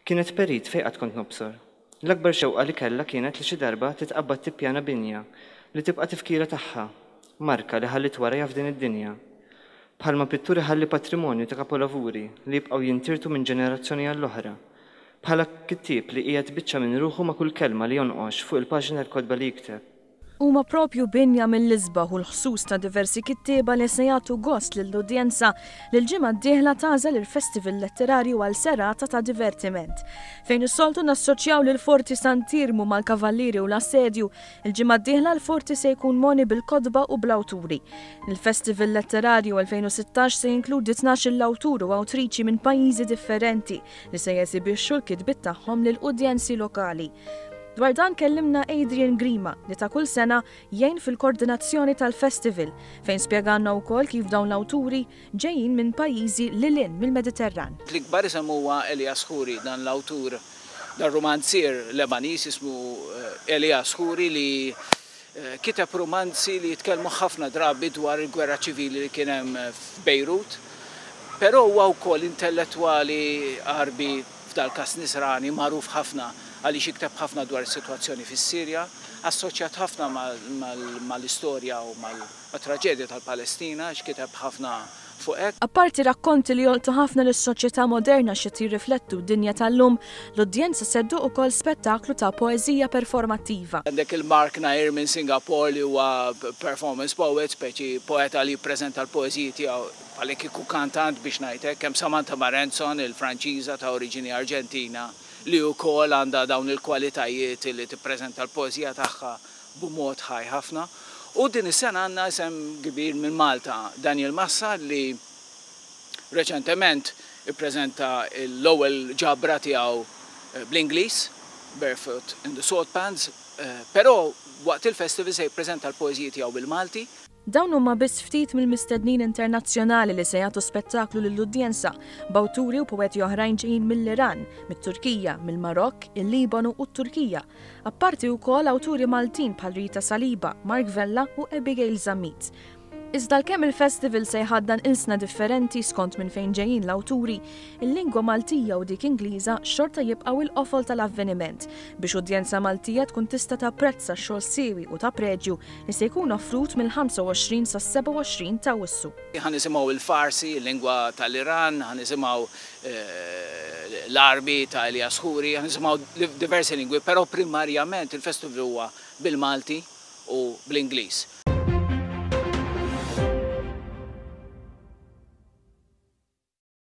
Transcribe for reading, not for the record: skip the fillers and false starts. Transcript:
Kienet perit fejn qatt kont nobsor. L-akbar xewqa li kellha kienet li xi darba titqabbad tippjana binja li tibqa' tifkira tagħha, marka li ħallit warajha f'din id-dinja. Bħalma pitturi ħalli patrimonju ta' kapolavuri li jibqgħu jintirtu minn ġenerazzjoni għall-oħra. Bħala kittieb li qiegħed biċċa minn ruħu ma' kull kelma li jonqox fuq il-paġna l-kodba li jikteb. Huma propju binja mill-isbaħ u l-ħsus ta' diversi kittieba li se jagħtu gost lill-udjenza li l-ġimgħa d-dieħla tagħżel il-Festival Letterarju għal serata ta' divertiment. Fejn is-soltu nassoċjaw lil Forti Santirmu mal-Kavallieri u l-Assedju, il-ġimgħa d-dieħla l-Forti se jkun moni bil-kodba u bl-awturi. Il-Festival Letterarju 2016 se jinkludi 12 awtur u awtriċi minn pajjiżi differenti li se jeżibixxu l-kitbiet tagħhom lill-udjenzi lokali. Dwar dan kellimna Adrian Grima li ta' kull sena jgħin fil-koordinazzjoni tal-festival fejn spjeganna wkoll kif dawn l-awturi ġejjin minn pajjiżi lilin mill-Mediterran. L-ikbar isem huwa Elias Khoury, dan l-awtur dan romanzier Lebanis ismu Elias Khoury li kiteb romanzi li jitkellmu ħafna drabi dwar il-gwerra ċivili li kien hemm f'Beirut, però huwa wkoll intellettwali Arbi f'dal-każ Nisrani magħruf ħafna għaliex jikteb ħafna dwar is-sitwazzjoni fis-Sirja, assoċjat ħafna mal-istorja u mal-traġedja tal-Palestina, x'kiteb ħafna fuq hekk. Apparti rakkonti li jolqtu ħafna lis-soċjetà moderna xi tirriflettu d-dinja tal-lum, l-udjenza seddu wkoll spettaklu ta' poeżija performattiva. Għandek il-Mark Nair minn Singapore li huwa performance poet, speċi poeta li jippreżenta l-poeżiji tiegħu bħalli kieku kantant biex ngħidlek, hemm Samantha Marenson, il-Franċiża ta' oriġini Arġentina, li wkoll għandha dawn il-kwalitajiet li tippreżenta l-poeżija tagħha b'mod ħaj ħafna. U din is-sena għandna isem kbir minn Malta, Daniel Massa, li reċentement ippreżenta l-ewwel ġabra tiegħu bl-Ingliż, Barefoot in the Salt Pans, però waqt il-festival se jippreżenta l-poeżiji tiegħu bil-Malti. Dawn huma biss ftit mill-mistednin internazzjonali li se jagħtu spettaklu lill-udjenza b'awturi u poeti oħrajn ġejjin mill-Iran, mit-Turkija, mill-Marokk, il-Libanu u t-Turkija. Apparti wkoll awturi Maltin bħal Rita Saliba, Mark Vella u Abigail Zamit. Iżda l-kemm il-festival se jħaddan ilsna differenti skont minn fejn ġejjin l-awturi, il-lingwa Maltija u dik Ingliża xorta jibqgħu il-qofol tal-avveniment biex udjenza Maltija tkun tista' tapprezza x-xogħol siewi u ta' preġju li se jkun offrut mill-25 sas-27 ta' Wissu. Ħanisimgħu il-Farsi, il-lingwa tal-Iran, ħanisimgħu l-Arbi ta' Elias Khoury, ħanisimgħu diversi lingwi, però primarjament il-festival huwa bil-Malti u bl-Ingliż.